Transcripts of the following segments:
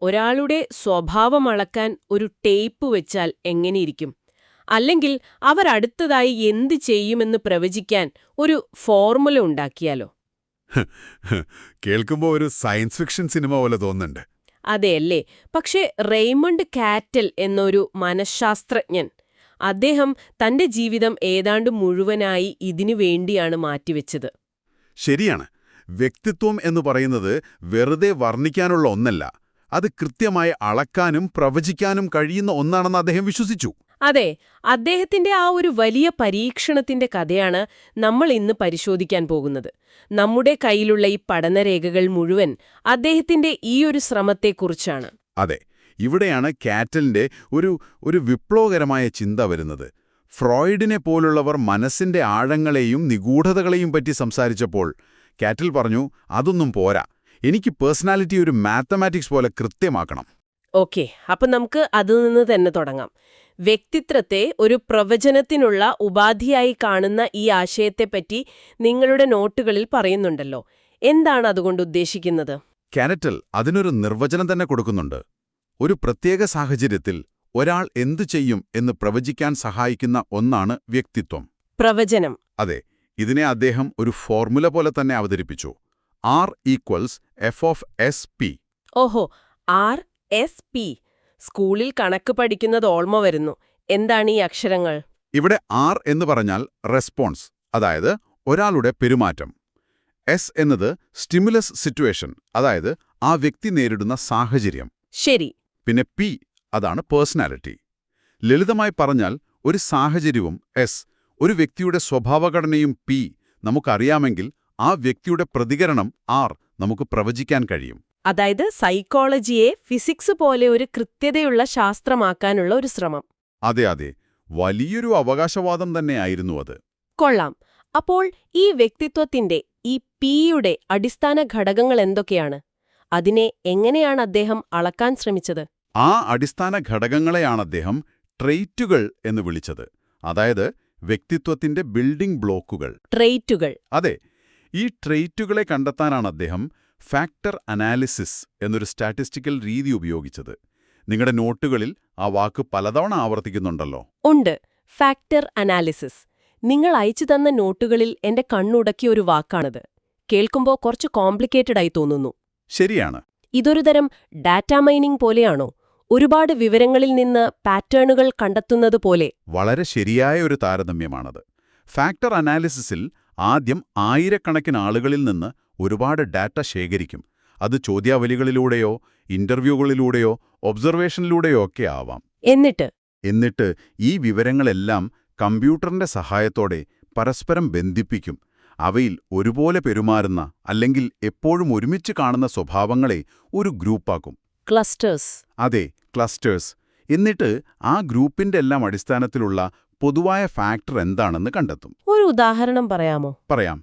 ഒരാളുടെ സ്വഭാവം അളക്കാൻ ഒരു ടേപ്പ് വെച്ചാൽ എങ്ങനെയിരിക്കും? അല്ലെങ്കിൽ അവരടുത്തതായി എന്ത് ചെയ്യുമെന്ന് പ്രവചിക്കാൻ ഒരു ഫോർമുല ഉണ്ടാക്കിയാലോ? കേൾക്കുമ്പോ ഒരു സയൻസ് ഫിക്ഷൻ സിനിമ പോലെ തോന്നുന്നുണ്ട്. അതെയല്ലേ? പക്ഷേ റെയ്മണ്ട് കാറ്റൽ എന്നൊരു മനഃശാസ്ത്രജ്ഞൻ, അദ്ദേഹം തന്റെ ജീവിതം ഏതാണ്ട് മുഴുവനായി ഇതിനു വേണ്ടിയാണ് മാറ്റിവെച്ചത്. ശരിയാണ്. വ്യക്തിത്വം എന്ന് പറയുന്നത് വെറുതെ വർണ്ണിക്കാനുള്ള ഒന്നല്ല, അത് കൃത്യമായി അളക്കാനും പ്രവചിക്കാനും കഴിയുന്ന ഒന്നാണെന്ന് അദ്ദേഹം വിശ്വസിച്ചു. അതെ, അദ്ദേഹത്തിന്റെ ആ ഒരു വലിയ പരീക്ഷണത്തിന്റെ കഥയാണ് നമ്മൾ ഇന്ന് പരിശോധിക്കാൻ പോകുന്നത്. നമ്മുടെ കയ്യിലുള്ള ഈ പഠനരേഖകൾ മുഴുവൻ അദ്ദേഹത്തിന്റെ ഈ ഒരു ശ്രമത്തെക്കുറിച്ചാണ്. അതെ, ഇവിടെയാണ് കാറ്റലിന്റെ ഒരു വിപ്ലവകരമായ ചിന്ത വരുന്നത്. ഫ്രോയിഡിനെ പോലുള്ളവർ മനസ്സിന്റെ ആഴങ്ങളെയും നിഗൂഢതകളെയും പറ്റി സംസാരിച്ചപ്പോൾ കാറ്റൽ പറഞ്ഞു, അതൊന്നും പോരാ, എനിക്ക് പേഴ്സണാലിറ്റി ഒരു മാത്തമാറ്റിക്സ് പോലെ കൃത്യമാക്കണം. ഓക്കെ, അപ്പം നമുക്ക് അതിൽ നിന്ന് തന്നെ തുടങ്ങാം. വ്യക്തിത്വത്തെ ഒരു പ്രവചനത്തിനുള്ള ഉപാധിയായി കാണുന്ന ഈ ആശയത്തെപ്പറ്റി നിങ്ങളുടെ നോട്ടുകളിൽ പറയുന്നുണ്ടല്ലോ. എന്താണ് അതുകൊണ്ട് ഉദ്ദേശിക്കുന്നത്? കാറ്റൽ അതിനൊരു നിർവചനം തന്നെ കൊടുക്കുന്നുണ്ട്. ഒരു പ്രത്യേക സാഹചര്യത്തിൽ ഒരാൾ എന്തു ചെയ്യും എന്ന് പ്രവചിക്കാൻ സഹായിക്കുന്ന ഒന്നാണ് വ്യക്തിത്വം. പ്രവചനം. അതെ, ഇതിനെ അദ്ദേഹം ഒരു ഫോർമുല പോലെ തന്നെ അവതരിപ്പിച്ചു. R=F(S)P). ഓഹോ, R(S)P. സ്കൂളിൽ കണക്ക് പഠിക്കുന്നത് ഓർമ്മ വരുന്നു. എന്താണ് ഈ അക്ഷരങ്ങൾ? ഇവിടെ R എന്ന് പറഞ്ഞാൽ റെസ്പോൺസ്, അതായത് ഒരാളുടെ പെരുമാറ്റം. S എന്നത് സ്റ്റിമുലസ് സിറ്റുവേഷൻ, അതായത് ആ വ്യക്തി നേരിടുന്ന സാഹചര്യം. ശരി. പിന്നെ P അതാണ് പേഴ്സണാലിറ്റി. ലളിതമായി പറഞ്ഞാൽ ഒരു സാഹചര്യവും S, ഒരു വ്യക്തിയുടെ സ്വഭാവഘടനയും P നമുക്കറിയാമെങ്കിൽ ആ വ്യക്തിയുടെ പ്രതികരണം R നമുക്ക് പ്രവചിക്കാൻ കഴിയും. അതായത് സൈക്കോളജിയെ ഫിസിക്സ് പോലെ ഒരു കൃത്യതയുള്ള ശാസ്ത്രമാക്കാനുള്ള ഒരു ശ്രമം. അതെ അതെ, വലിയൊരു അവകാശവാദം തന്നെയായിരുന്നു അത്. കൊള്ളാം. അപ്പോൾ ഈ വ്യക്തിത്വത്തിന്റെ, ഈ പിയുടെ അടിസ്ഥാന ഘടകങ്ങൾ എന്തൊക്കെയാണ്? അതിനെ എങ്ങനെയാണ് അദ്ദേഹം അളക്കാൻ ശ്രമിച്ചത്? ആ അടിസ്ഥാന ഘടകങ്ങളെയാണ് അദ്ദേഹം ട്രെയ്റ്റുകൾ എന്ന് വിളിച്ചത്. അതായത് വ്യക്തിത്വത്തിന്റെ ബിൽഡിംഗ് ബ്ലോക്കുകൾ. ട്രെയ്റ്റുകൾ. അതെ, ഈ ട്രെയ്റ്റുകളെ കണ്ടെത്താനാണ് അദ്ദേഹം ഫാക്ടർ അനാലിസിസ് എന്നൊരു സ്റ്റാറ്റിസ്റ്റിക്കൽ രീതി ഉപയോഗിച്ചത്. നിങ്ങളുടെ നോട്ടുകളിൽ ആ വാക്ക് പലതവണ ആവർത്തിക്കുന്നുണ്ടല്ലോ. ഉണ്ട്, ഫാക്ടർ അനാലിസിസ്. നിങ്ങൾ അയച്ചു തന്ന നോട്ടുകളിൽ എന്റെ കണ്ണുടക്കിയ ഒരു വാക്കാണത്. കേൾക്കുമ്പോൾ കുറച്ച് കോംപ്ലിക്കേറ്റഡ് ആയി തോന്നുന്നു. ശരിയാണ്. ഇതൊരു തരം ഡാറ്റാ മൈനിംഗ് പോലെയാണോ? ഒരുപാട് വിവരങ്ങളിൽ നിന്ന് പാറ്റേണുകൾ കണ്ടെത്തുന്നത് പോലെ. വളരെ ശരിയായ ഒരു താരതമ്യമാണത്. ഫാക്ടർ അനാലിസിസിൽ ആദ്യം ആയിരക്കണക്കിന് ആളുകളിൽ നിന്ന് ഒരുപാട് ഡാറ്റ ശേഖരിക്കും. അത് ചോദ്യാവലികളിലൂടെയോ ഇന്റർവ്യൂകളിലൂടെയോ ഒബ്സർവേഷനിലൂടെയോ ഒക്കെ ആവാം. എന്നിട്ട് ഈ വിവരങ്ങളെല്ലാം കമ്പ്യൂട്ടറിന്റെ സഹായത്തോടെ പരസ്പരം ബന്ധിപ്പിക്കും. അവയിൽ ഒരുപോലെ പെരുമാറുന്ന അല്ലെങ്കിൽ എപ്പോഴും ഒരുമിച്ച് കാണുന്ന സ്വഭാവങ്ങളെ ഒരു ഗ്രൂപ്പാക്കും. ക്ലസ്റ്റേഴ്സ്. അതെ, ക്ലസ്റ്റേഴ്സ്. എന്നിട്ട് ആ ഗ്രൂപ്പിന്റെ എല്ലാം അടിസ്ഥാനത്തിലുള്ള പൊതുവായ ഫാക്ടർ എന്താണെന്ന് കണ്ടെത്തും. ഒരു ഉദാഹരണം പറയാമോ? പറയാം.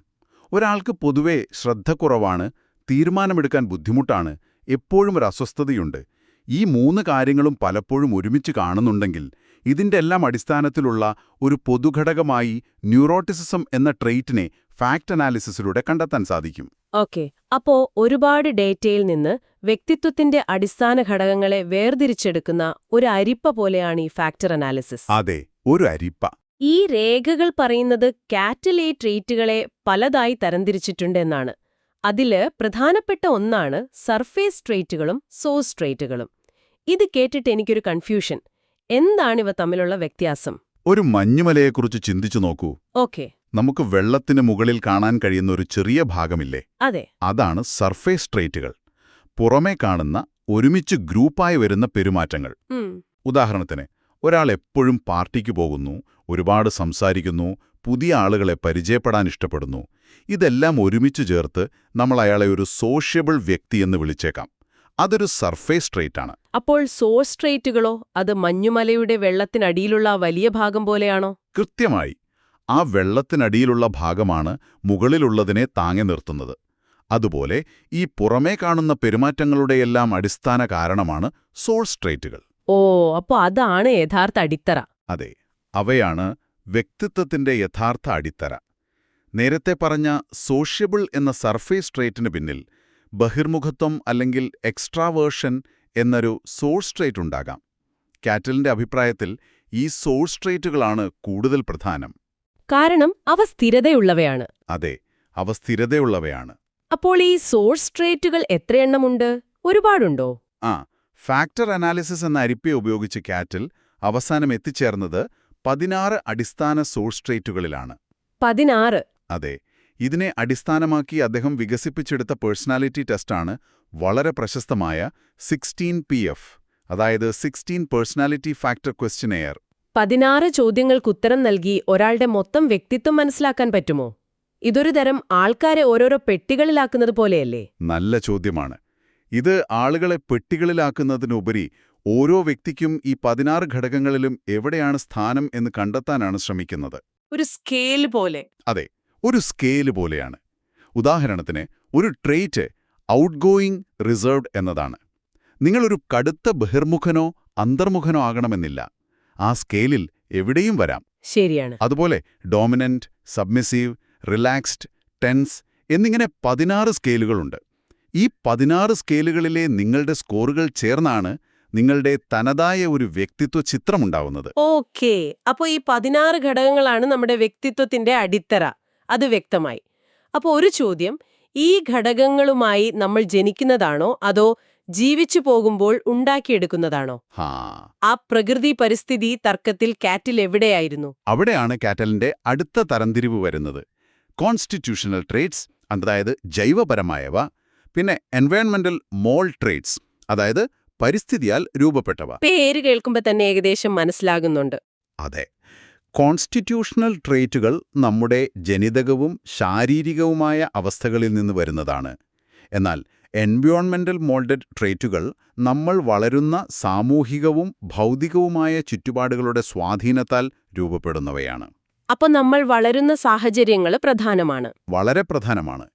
ഒരാൾക്ക് പൊതുവെ ശ്രദ്ധക്കുറവാണ്, തീരുമാനമെടുക്കാൻ ബുദ്ധിമുട്ടാണ്, എപ്പോഴും ഒരു അസ്വസ്ഥതയുണ്ട്. ഈ 3 കാര്യങ്ങളും പലപ്പോഴും ഒരുമിച്ച് കാണുന്നുണ്ടെങ്കിൽ ഇതിന്റെ എല്ലാം അടിസ്ഥാനത്തിലുള്ള ഒരു പൊതുഘടകമായി ന്യൂറോട്ടിസിസം എന്ന ട്രെയ്റ്റിനെ ഫാക്ട് അനാലിസിസിലൂടെ കണ്ടെത്താൻ സാധിക്കും. ഓക്കെ, അപ്പോ ഒരുപാട് ഡേറ്റയിൽ നിന്ന് വ്യക്തിത്വത്തിന്റെ അടിസ്ഥാന ഘടകങ്ങളെ വേർതിരിച്ചെടുക്കുന്ന ഒരു അരിപ്പ പോലെയാണ് ഈ ഫാക്ടർ അനാലിസിസ്. അതെ, ഒരു അരിപ്പ. ഈ രേഖകൾ പറയുന്നത് കാറ്റൽ ഈ ട്രെയ്റ്റുകളെ പലതായി തരംതിരിച്ചിട്ടുണ്ടെന്നാണ്. അതില് പ്രധാനപ്പെട്ട ഒന്നാണ് സർഫേസ് ട്രെയ്റ്റുകളും സോഴ്സ് ട്രെയ്റ്റുകളും. ഇത് കേട്ടിട്ട് എനിക്കൊരു കൺഫ്യൂഷൻ. എന്താണിവ തമ്മിലുള്ള വ്യത്യാസം? ഒരു മഞ്ഞുമലയെക്കുറിച്ച് ചിന്തിച്ചു നോക്കൂ. ഓക്കെ. നമുക്ക് വെള്ളത്തിന് മുകളിൽ കാണാൻ കഴിയുന്ന ഒരു ചെറിയ ഭാഗമില്ലേ? അതെ. അതാണ് സർഫേസ് ട്രെയ്റ്റുകൾ. പുറമേ കാണുന്ന ഒരുമിച്ച് ഗ്രൂപ്പായി വരുന്ന പെരുമാറ്റങ്ങൾ. ഉദാഹരണത്തിന്, ഒരാൾ എപ്പോഴും പാർട്ടിക്ക് പോകുന്നു, ഒരുപാട് സംസാരിക്കുന്നു, പുതിയ ആളുകളെ പരിചയപ്പെടാൻ ഇഷ്ടപ്പെടുന്നു. ഇതെല്ലാം ഒരുമിച്ച് ചേർത്ത് നമ്മൾ അയാളെ ഒരു സോഷ്യബിൾ വ്യക്തിയെന്ന് വിളിച്ചേക്കാം. അതൊരു സർഫേസ് ട്രെയ്റ്റാണ്. അപ്പോൾ സോഴ്സ് ട്രെയ്റ്റുകളോ? അത് മഞ്ഞുമലയുടെ വെള്ളത്തിനടിയിലുള്ള വലിയ ഭാഗം പോലെയാണോ? കൃത്യമായി. ആ വെള്ളത്തിനടിയിലുള്ള ഭാഗമാണ് മുകളിലുള്ളതിനെ താങ്ങി നിർത്തുന്നത്. അതുപോലെ ഈ പുറമേ കാണുന്ന പെരുമാറ്റങ്ങളുടെയെല്ലാം അടിസ്ഥാന കാരണമാണ് സോഴ്സ് ട്രെയ്റ്റുകൾ. ഓ, അപ്പോൾ അതാണ് യഥാർത്ഥ അടിത്തറ. അതെ, അവയാണ് വ്യക്തിത്വത്തിന്റെ യഥാർത്ഥ അടിത്തറ. നേരത്തെ പറഞ്ഞ സോഷ്യബിൾ എന്ന സർഫേസ് ട്രെയ്റ്റിന് പിന്നിൽ ബഹിർമുഖത്വം അല്ലെങ്കിൽ എക്സ്ട്രാവേർഷൻ എന്നൊരു സോഴ്സ് ട്രേറ്റ് ഉണ്ടാകാം. കാറ്റലിന്റെ അഭിപ്രായത്തിൽ ഈ സോഴ്സ് ട്രേറ്റുകളാണ് കൂടുതൽ പ്രധാനം. കാരണം അവ സ്ഥിരതയുള്ളവയാണ്. അതെ, അവ സ്ഥിരതയുള്ളവയാണ്. അപ്പോൾ ഈ സോഴ്സ് ട്രേറ്റുകൾ എത്രയെണ്ണമുണ്ട്? ഒരുപാടുണ്ടോ? ഫാക്ടർ അനാലിസിസ് എന്ന അരിപ്പ ഉപയോഗിച്ച് കാറ്റൽ അവസാനം എത്തിച്ചേർന്നത് 16 അടിസ്ഥാന സോഴ്സ് ട്രേറ്റുകളിലാണ്. 16? അതെ, ഇതിനെ അടിസ്ഥാനമാക്കി അദ്ദേഹം വികസിപ്പിച്ചെടുത്ത പേഴ്സണാലിറ്റി ടെസ്റ്റാണ് വളരെ പ്രശസ്തമായ 16PF, അതായത് 16 പേഴ്സണാലിറ്റി ഫാക്ടർ ക്വസ്റ്റ്യനെയർ. 16 ചോദ്യങ്ങൾക്കുത്തരം നൽകി ഒരാളുടെ മൊത്തം വ്യക്തിത്വം മനസ്സിലാക്കാൻ പറ്റുമോ? ഇതൊരു തരം ആൾക്കാരെ ഓരോരോ പെട്ടികളിലാക്കുന്നത് പോലെയല്ലേ? നല്ല ചോദ്യമാണ്. ഇത് ആളുകളെ പെട്ടികളിലാക്കുന്നതിനുപരി ഓരോ വ്യക്തിക്കും ഈ 16 ഘടകങ്ങളിലും എവിടെയാണ് സ്ഥാനം എന്ന് കണ്ടെത്താനാണ് ശ്രമിക്കുന്നത്. ഒരു സ്കെയിൽ പോലെ. അതെ, ഒരു സ്കെയിൽ പോലെയാണ്. ഉദാഹരണത്തിന്, ഒരു ട്രേറ്റ് ഔട്ട്ഗോയിങ് റിസർവ്ഡ് എന്നതാണ്. നിങ്ങളൊരു കടുത്ത ബഹിർമുഖനോ അന്തർമുഖനോ ആകണമെന്നില്ല. ആ സ്കെയിലിൽ എവിടെയും വരാം. ശരിയാണ്. അതുപോലെ ഡോമിനന്റ്, സബ്മിസീവ്, റിലാക്സ്ഡ്, ടെൻസ് എന്നിങ്ങനെ 16 സ്കെയിലുകളുണ്ട്. ഈ 16 സ്കെയിലുകളിലെ നിങ്ങളുടെ സ്കോറുകൾ ചേർന്നാണ് നിങ്ങളുടെ തനതായ ഒരു വ്യക്തിത്വ ചിത്രമുണ്ടാവുന്നത്. ഓക്കേ, അപ്പോൾ ഈ 16 ഘടകങ്ങളാണ് നമ്മുടെ വ്യക്തിത്വത്തിന്റെ അടിത്തറ. അത് വ്യക്തമായി. അപ്പോൾ ഒരു ചോദ്യം, ഈ ഘടകങ്ങളുമായി നമ്മൾ ജനിക്കുന്നതാണോ അതോ ജീവിച്ചു പോകുമ്പോൾ ഉണ്ടാക്കിയെടുക്കുന്നതാണോ? ആ പ്രകൃതി പരിസ്ഥിതി തർക്കത്തിൽ കാറ്റൽ എവിടെയായിരുന്നു? അവിടെയാണ് കാറ്റലിന്റെ അടുത്ത തരംതിരിവ് വരുന്നത്. കോൺസ്റ്റിറ്റ്യൂഷണൽ ട്രേറ്റ്സ്, അതായത് ജൈവപരമായവ, പിന്നെ എൻവയോൺമെന്റൽ മോൾ ട്രേറ്റ്സ്, അതായത് പരിസ്ഥിതിയാൽ രൂപപ്പെട്ടവ. പേര് കേൾക്കുമ്പോൾ തന്നെ ഏകദേശം മനസ്സിലാകുന്നുണ്ട്. അതെ, കോൺസ്റ്റിറ്റ്യൂഷണൽ ട്രേറ്റുകൾ നമ്മുടെ ജനിതകവും ശാരീരികവുമായ അവസ്ഥകളിൽ നിന്ന് വരുന്നതാണ്. എന്നാൽ എൻവയോൺമെന്റൽ മോൾഡഡ് ട്രേറ്റുകൾ നമ്മൾ വളരുന്ന സാമൂഹികവും ഭൗതികവുമായ ചുറ്റുപാടുകളുടെ സ്വാധീനത്താൽ രൂപപ്പെടുന്നവയാണ്. അപ്പോൾ നമ്മൾ വളരുന്ന സാഹചര്യങ്ങൾ പ്രധാനമാണ്. വളരെ പ്രധാനമാണ്.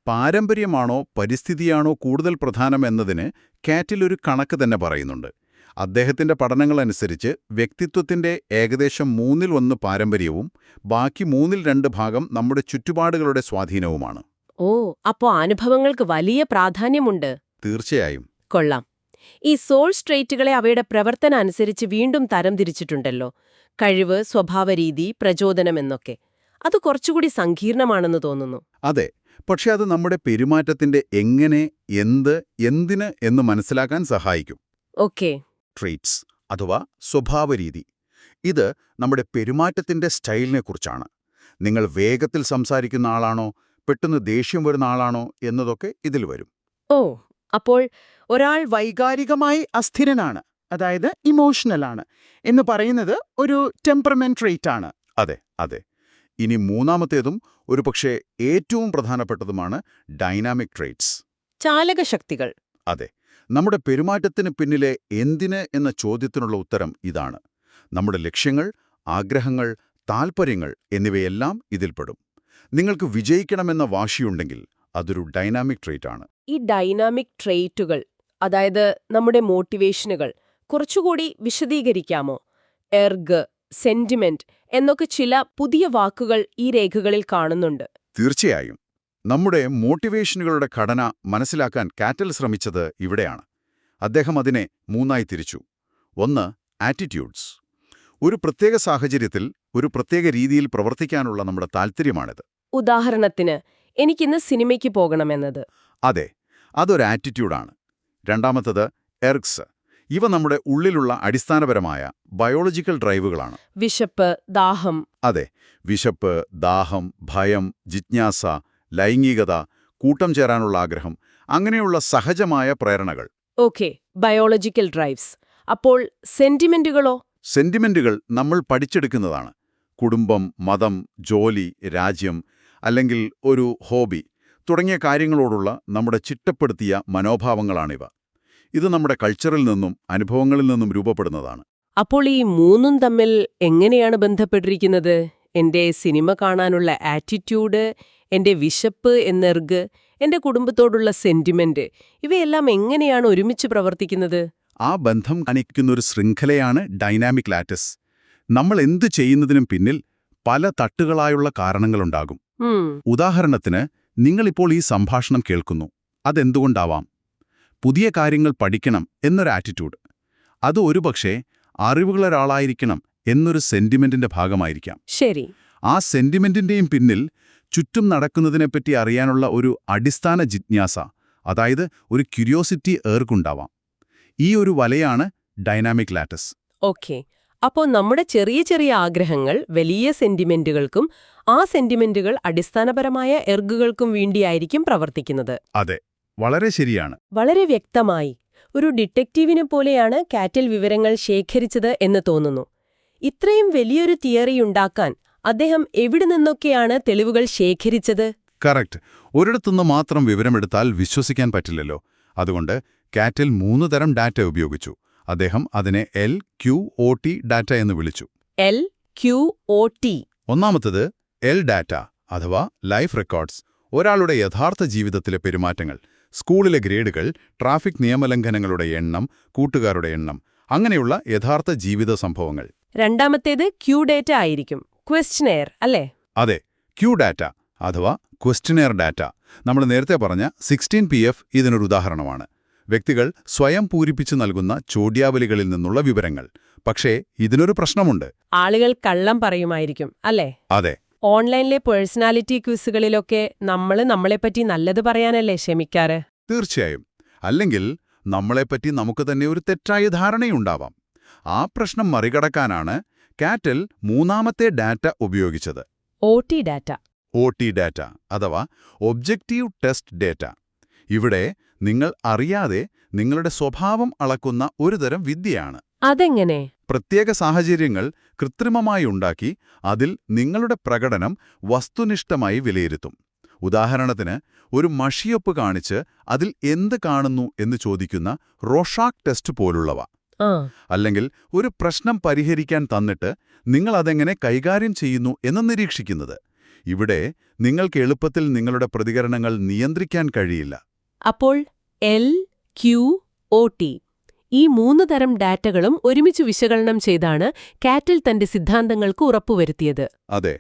പാരമ്പര്യമാണോ പരിസ്ഥിതിയാണോ കൂടുതൽ പ്രധാനം എന്നതിന് കാറ്റിൽ ഒരു കണക്ക് തന്നെ പറയുന്നുണ്ട്. അദ്ദേഹത്തിന്റെ പഠനങ്ങളനുസരിച്ച് വ്യക്തിത്വത്തിന്റെ ഏകദേശം 1/3 പാരമ്പര്യവും ബാക്കി 2/3 ഭാഗം നമ്മുടെ ചുറ്റുപാടുകളുടെ സ്വാധീനവുമാണ്. ഓ, അപ്പോൾ അനുഭവങ്ങൾക്ക് വലിയ പ്രാധാന്യമുണ്ട്. തീർച്ചയായും. കൊള്ളാം. ഈ സോഴ്സ് ട്രേറ്റുകളെ അവയുടെ പ്രവർത്തനം അനുസരിച്ച് വീണ്ടും തരംതിരിച്ചിട്ടുണ്ടല്ലോ. കഴിവ്, സ്വഭാവരീതി, പ്രചോദനം എന്നൊക്കെ. അത് കുറച്ചുകൂടി സങ്കീർണമാണെന്ന് തോന്നുന്നു. അതെ, പക്ഷെ അത് നമ്മുടെ പെരുമാറ്റത്തിന്റെ എങ്ങനെ, എന്തിന് എന്ന് മനസ്സിലാക്കാൻ സഹായിക്കും. ഓക്കേ. ട്രേറ്റ്സ് അഥവാ സ്വഭാവരീതി, ഇത് നമ്മുടെ പെരുമാറ്റത്തിന്റെ സ്റ്റൈലിനെക്കുറിച്ചാണ്. നിങ്ങൾ വേഗത്തിൽ സംസാരിക്കുന്ന ആളാണോ, പെട്ടെന്ന് ദേഷ്യം വരുന്ന ആളാണോ എന്നതൊക്കെ ഇതിൽ വരും. ഓ, അപ്പോൾ ഒരാൾ വൈകാരികമായി അസ്ഥിരനാണ്, അതായത് ഇമോഷണലാണ് എന്ന് പറയുന്നത് ഒരു ടെമ്പറമെന്റ് ട്രേറ്റ് ആണ്. അതെ അതെ. ഇനി മൂന്നാമത്തേതും ഒരുപക്ഷെ ഏറ്റവും പ്രധാനപ്പെട്ടതുമാണ് ഡൈനാമിക് ട്രേറ്റ്സ്, ചാലകശക്തികൾ. അതെ, നമ്മുടെ പെരുമാറ്റത്തിന് പിന്നിലെ എന്തിന് എന്ന ചോദ്യത്തിനുള്ള ഉത്തരം ഇതാണ്. നമ്മുടെ ലക്ഷ്യങ്ങൾ, ആഗ്രഹങ്ങൾ, താൽപ്പര്യങ്ങൾ എന്നിവയെല്ലാം ഇതിൽപ്പെടും. നിങ്ങൾക്ക് വിജയിക്കണമെന്ന വാശിയുണ്ടെങ്കിൽ അതൊരു ഡൈനാമിക് ട്രേറ്റ് ആണ്. ഈ ഡൈനാമിക് ട്രേറ്റുകൾ, അതായത് നമ്മുടെ മോട്ടിവേഷനുകൾ, കുറച്ചുകൂടി വിശദീകരിക്കാമോ? എർഗ്, സെന്റിമെന്റ് എന്നൊക്കെ ചില പുതിയ വാക്കുകൾ ഈ രേഖകളിൽ കാണുന്നുണ്ട്. തീർച്ചയായും. നമ്മുടെ മോട്ടിവേഷനുകളുടെ ഘടന മനസ്സിലാക്കാൻ കാറ്റൽ ശ്രമിച്ചത് ഇവിടെയാണ്. അദ്ദേഹം അതിനെ 3ആയി തിരിച്ചു. 1, ആറ്റിറ്റ്യൂഡ്സ്. ഒരു പ്രത്യേക സാഹചര്യത്തിൽ ഒരു പ്രത്യേക രീതിയിൽ പ്രവർത്തിക്കാനുള്ള നമ്മുടെ താൽപ്പര്യമാണിത്. ഉദാഹരണത്തിന്, എനിക്കിന്ന് സിനിമയ്ക്ക് പോകണമെന്നത്. അതെ, അതൊരു ആറ്റിറ്റ്യൂഡാണ്. രണ്ടാമത്തത് എർഗ്സ്. ഇവ നമ്മുടെ ഉള്ളിലുള്ള അടിസ്ഥാനപരമായ ബയോളജിക്കൽ ഡ്രൈവുകളാണ്. വിശപ്പ്, ദാഹം. അതെ, വിശപ്പ്, ദാഹം, ഭയം, ജിജ്ഞാസ, ലൈംഗികത, കൂട്ടം ചേരാനുള്ള ആഗ്രഹം, അങ്ങനെയുള്ള സഹജമായ പ്രേരണകൾ. Okay, biological drives. അപ്പോൾ സെന്റിമെന്റുകളോ? സെന്റിമെന്റുകൾ നമ്മൾ പഠിച്ചെടുക്കുന്നതാണ്. കുടുംബം, മതം, ജോലി, രാജ്യം, അല്ലെങ്കിൽ ഒരു ഹോബി തുടങ്ങിയ കാര്യങ്ങളോടുള്ള നമ്മുടെ ചിട്ടപ്പെടുത്തിയ മനോഭാവങ്ങളാണിവ. ഇത് നമ്മുടെ കൾച്ചറിൽ നിന്നും അനുഭവങ്ങളിൽ നിന്നും രൂപപ്പെടുന്നതാണ്. അപ്പോൾ ഈ മൂന്നും തമ്മിൽ എങ്ങനെയാണ് ബന്ധപ്പെട്ടിരിക്കുന്നത്? എന്റെ സിനിമ കാണാനുള്ള ആറ്റിറ്റ്യൂഡ്, എന്റെ വിശപ്പ് എന്നെർഗ്, എന്റെ കുടുംബത്തോടുള്ള സെന്റിമെന്റ്, ഇവയെല്ലാം എങ്ങനെയാണ് ഒരുമിച്ച് പ്രവർത്തിക്കുന്നത്? ആ ബന്ധം കാണിക്കുന്നൊരു ശൃംഖലയാണ് ഡൈനാമിക് ലാറ്റിസ്. നമ്മൾ എന്തു ചെയ്യുന്നതിനും പിന്നിൽ പല തട്ടുകളായുള്ള കാരണങ്ങളുണ്ടാകും. ഉദാഹരണത്തിന്, നിങ്ങളിപ്പോൾ ഈ സംഭാഷണം കേൾക്കുന്നു. അതെന്തുകൊണ്ടാവാം? പുതിയ കാര്യങ്ങൾ പഠിക്കണം എന്നൊരു ആറ്റിറ്റ്യൂഡ്. അത് ഒരുപക്ഷേ അറിവുകളൊരാളായിരിക്കണം എന്നൊരു സെന്റിമെന്റിന്റെ ഭാഗമായിരിക്കാം. ശരി. ആ സെന്റിമെന്റിന്റെയും പിന്നിൽ ചുറ്റും നടക്കുന്നതിനെപ്പറ്റി അറിയാനുള്ള ഒരു അടിസ്ഥാന ജിജ്ഞാസ, അതായത് ഒരു ക്യൂരിയോസിറ്റി ഏർക്കുണ്ടാവാം. ഈ ഒരു വലയാണ് ഡൈനാമിക് ലാറ്റസ്. ഓക്കെ. അപ്പോൾ നമ്മുടെ ചെറിയ ചെറിയ ആഗ്രഹങ്ങൾ വലിയ സെന്റിമെന്റുകൾക്കും ആ സെന്റിമെന്റുകൾ അടിസ്ഥാനപരമായ എർഗുകൾക്കും വേണ്ടിയായിരിക്കും പ്രവർത്തിക്കുന്നത്. അതെ, വളരെ ശരിയാണ്. വളരെ വ്യക്തമായി. ഒരു ഡിറ്റക്റ്റീവിനെ പോലെയാണ് കാറ്റൽ വിവരങ്ങൾ ശേഖരിച്ചത് എന്ന് തോന്നുന്നു. ഇത്രയും വലിയൊരു തിയറി ഉണ്ടാക്കാൻ അദ്ദേഹം എവിടെ നിന്നൊക്കെയാണ് തെളിവുകൾ ശേഖരിച്ചത്? കറക്റ്റ്. ഒരിടത്തുനിന്ന് മാത്രം വിവരമെടുത്താൽ വിശ്വസിക്കാൻ പറ്റില്ലല്ലോ. അതുകൊണ്ട് കാറ്റൽ 3 തരം ഡാറ്റ ഉപയോഗിച്ചു. അദ്ദേഹം അതിനെ LQOT ഡാറ്റ എന്ന് വിളിച്ചു. LQOT. ഒന്നാമത്തത് എൽ ഡാറ്റ, അഥവാ ലൈഫ് റെക്കോർഡ്സ്. ഒരാളുടെ യഥാർത്ഥ ജീവിതത്തിലെ പെരുമാറ്റങ്ങൾ, സ്കൂളിലെ ഗ്രേഡുകൾ, ട്രാഫിക് നിയമലംഘനങ്ങളുടെ എണ്ണം, കൂട്ടുകാരുടെ എണ്ണം, അങ്ങനെയുള്ള യഥാർത്ഥ ജീവിത സംഭവങ്ങൾ. രണ്ടാമത്തേത് ക്യൂ ഡേറ്റ ആയിരിക്കും. ക്വസ്റ്റ്യനെയർ അല്ലേ? അതെ, ക്യൂ ഡാറ്റ അഥവാ ക്വസ്റ്റ്യനെയർ ഡാറ്റ. നമ്മൾ നേരത്തെ പറഞ്ഞ 16PF ഇതിനൊരു ഉദാഹരണമാണ്. വ്യക്തികൾ സ്വയം പൂരിപ്പിച്ചു നൽകുന്ന ചോദ്യാവലികളിൽ നിന്നുള്ള വിവരങ്ങൾ. പക്ഷേ ഇതിനൊരു പ്രശ്നമുണ്ട്. ആളുകൾ കള്ളം പറയുമായിരിക്കും അല്ലേ? അതെ. ഓൺലൈനിലെ പേഴ്സണാലിറ്റി ക്വിസുകളിലൊക്കെ നമ്മളെപ്പറ്റി നല്ലത് പറയാനല്ലേ ശ്രമിക്കാറ്? തീർച്ചയായും. അല്ലെങ്കിൽ നമ്മളെപ്പറ്റി നമുക്ക് തന്നെ ഒരു തെറ്റായ ധാരണയുണ്ടാവാം. ആ പ്രശ്നം മറികടക്കാനാണ് കാറ്റൽ 3ാമത്തെ ഡാറ്റ ഉപയോഗിച്ചത്. OT data. OT ഡാറ്റ അഥവാ ഒബ്ജക്റ്റീവ് ടെസ്റ്റ് ഡാറ്റ. ഇവിടെ നിങ്ങൾ അറിയാതെ നിങ്ങളുടെ സ്വഭാവം അളക്കുന്ന ഒരുതരം വിദ്യയാണ്. അതെങ്ങനെ? പ്രത്യേക സാഹചര്യങ്ങൾ കൃത്രിമമായി ഉണ്ടാക്കി അതിൽ നിങ്ങളുടെ പ്രകടനം വസ്തുനിഷ്ഠമായി വിലയിരുത്തും. ഉദാഹരണത്തിന്, ഒരു മഷിയൊപ്പ് കാണിച്ച് അതിൽ എന്ത് കാണുന്നു എന്ന് ചോദിക്കുന്ന റോഷാക്ക് ടെസ്റ്റ് പോലുള്ളവ. അല്ലെങ്കിൽ ഒരു പ്രശ്നം പരിഹരിക്കാൻ തന്നിട്ട് നിങ്ങൾ അതെങ്ങനെ കൈകാര്യം ചെയ്യുന്നു എന്ന് നിരീക്ഷിക്കുന്നത്. ഇവിടെ നിങ്ങൾക്ക് എളുപ്പത്തിൽ നിങ്ങളുടെ പ്രതികരണങ്ങൾ നിയന്ത്രിക്കാൻ കഴിയില്ല. അപ്പോൾ LQOT ഈ 3 തരം ഡാറ്റകളും ഒരുമിച്ച് വിശകലനം ചെയ്താണ് കാറ്റൽ തന്റെ സിദ്ധാന്തങ്ങൾക്ക് ഉറപ്പുവരുത്തിയത്. അതെ.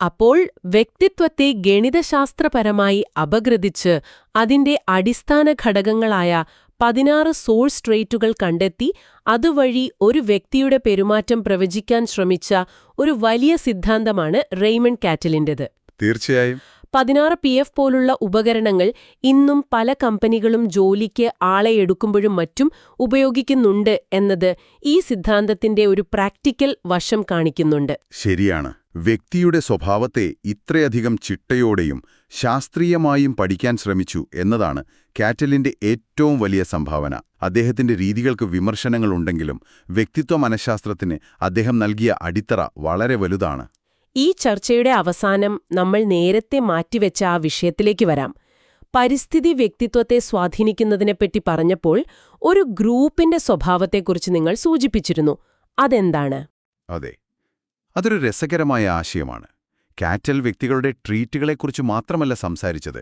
അപ്പോൾ വ്യക്തിത്വത്തെ ഗണിതശാസ്ത്രപരമായി അപഗ്രഥിച്ച് അതിന്റെ അടിസ്ഥാന ഘടകങ്ങളായ 16 സോഴ്സ് ട്രേറ്റുകൾ കണ്ടെത്തി അതുവഴി ഒരു വ്യക്തിയുടെ പെരുമാറ്റം പ്രവചിക്കാൻ ശ്രമിച്ച ഒരു വലിയ സിദ്ധാന്തമാണ് റെയ്മണ്ട് കാറ്റലിന്റേത്. തീർച്ചയായും. 16PF പോലുള്ള ഉപകരണങ്ങൾ ഇന്നും പല കമ്പനികളും ജോലിക്ക് ആളെ എടുക്കുമ്പോഴും മറ്റും ഉപയോഗിക്കുന്നുണ്ട് എന്നത് ഈ സിദ്ധാന്തത്തിന്റെ ഒരു പ്രാക്ടിക്കൽ വശം കാണിക്കുന്നുണ്ട്. ശരിയാണ്. വ്യക്തിയുടെ സ്വഭാവത്തെ ഇത്രയധികം ചിട്ടയോടെയും ശാസ്ത്രീയമായും പഠിക്കാൻ ശ്രമിച്ചു എന്നതാണ് കാറ്റലിന്റെ ഏറ്റവും വലിയ സംഭാവന. അദ്ദേഹത്തിന്റെ രീതികൾക്ക് വിമർശനങ്ങളുണ്ടെങ്കിലും വ്യക്തിത്വ മനഃശാസ്ത്രത്തിന് അദ്ദേഹം നൽകിയ അടിത്തറ വളരെ വലുതാണ്. ഈ ചർച്ചയുടെ അവസാനം നമ്മൾ നേരത്തെ മാറ്റിവെച്ച ആ വിഷയത്തിലേക്ക് വരാം. പരിസ്ഥിതി വ്യക്തിത്വത്തെ സ്വാധീനിക്കുന്നതിനെപ്പറ്റി പറഞ്ഞപ്പോൾ ഒരു ഗ്രൂപ്പിന്റെ സ്വഭാവത്തെക്കുറിച്ച് നിങ്ങൾ സൂചിപ്പിച്ചിരുന്നു. അതെന്താണ്? അതെ, അതൊരു രസകരമായ ആശയമാണ്. കാറ്റൽ വ്യക്തികളുടെ ട്രീറ്റുകളെക്കുറിച്ച് മാത്രമല്ല സംസാരിച്ചത്,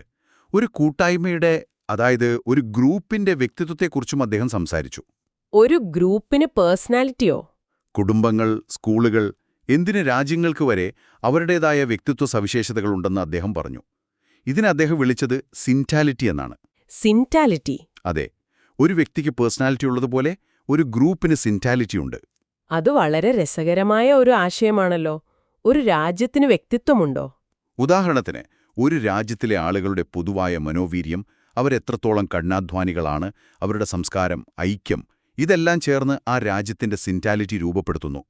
ഒരു കൂട്ടായ്മയുടെ, അതായത് ഒരു ഗ്രൂപ്പിന്റെ വ്യക്തിത്വത്തെക്കുറിച്ചും അദ്ദേഹം സംസാരിച്ചു. ഒരു ഗ്രൂപ്പിന് പേഴ്സണാലിറ്റിയോ? കുടുംബങ്ങൾ, സ്കൂളുകൾ, എന്തിന് രാജ്യങ്ങൾക്ക് വരെ അവരുടേതായ വ്യക്തിത്വ സവിശേഷതകളുണ്ടെന്ന് അദ്ദേഹം പറഞ്ഞു. ഇതിനെ അദ്ദേഹം വിളിച്ചത് സിൻറ്റാലിറ്റി എന്നാണ്. സിൻറ്റാലിറ്റി? അതെ. ഒരു വ്യക്തിക്ക് പേഴ്സണാലിറ്റി ഉള്ളതുപോലെ ഒരു ഗ്രൂപ്പിന് സിൻറ്റാലിറ്റി ഉണ്ട്. അത് വളരെ രസകരമായ ഒരു ആശയമാണല്ലോ. ഒരു രാജ്യത്തിന് വ്യക്തിത്വമുണ്ടോ? ഉദാഹരണത്തിന്, ഒരു രാജ്യത്തിലെ ആളുകളുടെ പൊതുവായ മനോവീര്യം, അവരെത്രത്തോളം കഠിനാധ്വാനികളാണ്, അവരുടെ സംസ്കാരം, ഐക്യം, ഇതെല്ലാം ചേർന്ന് ആ രാജ്യത്തിന്റെ സിൻറ്റാലിറ്റി രൂപപ്പെടുത്തുന്നു.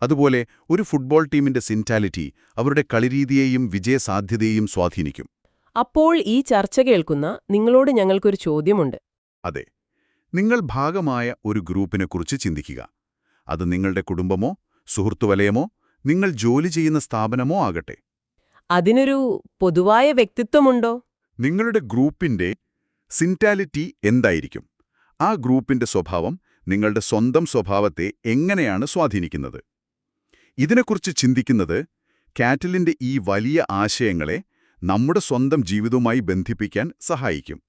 അതുപോലെ ഒരു ഫുട്ബോൾ ടീമിന്റെ സിൻറ്റാലിറ്റി അവരുടെ കളിരീതിയെയും വിജയസാധ്യതയെയും സ്വാധീനിക്കും. അപ്പോൾ ഈ ചർച്ച കേൾക്കുന്ന നിങ്ങളോട് ഞങ്ങൾക്കൊരു ചോദ്യമുണ്ട്. അതെ, നിങ്ങൾ ഭാഗമായ ഒരു ഗ്രൂപ്പിനെക്കുറിച്ച് ചിന്തിക്കുക. അത് നിങ്ങളുടെ കുടുംബമോ സുഹൃത്തുവലയമോ നിങ്ങൾ ജോലി ചെയ്യുന്ന സ്ഥാപനമോ ആകട്ടെ. അതിനൊരു പൊതുവായ വ്യക്തിത്വമുണ്ടോ? നിങ്ങളുടെ ഗ്രൂപ്പിന്റെ സിൻറ്റാലിറ്റി എന്തായിരിക്കും? ആ ഗ്രൂപ്പിന്റെ സ്വഭാവം നിങ്ങളുടെ സ്വന്തം സ്വഭാവത്തെ എങ്ങനെയാണ് സ്വാധീനിക്കുന്നത്? ഇതിനെക്കുറിച്ച് ചിന്തിക്കുന്നത് കാറ്റലിന്റെ ഈ വലിയ ആശയങ്ങളെ നമ്മുടെ സ്വന്തം ജീവിതവുമായി ബന്ധിപ്പിക്കാൻ സഹായിക്കും.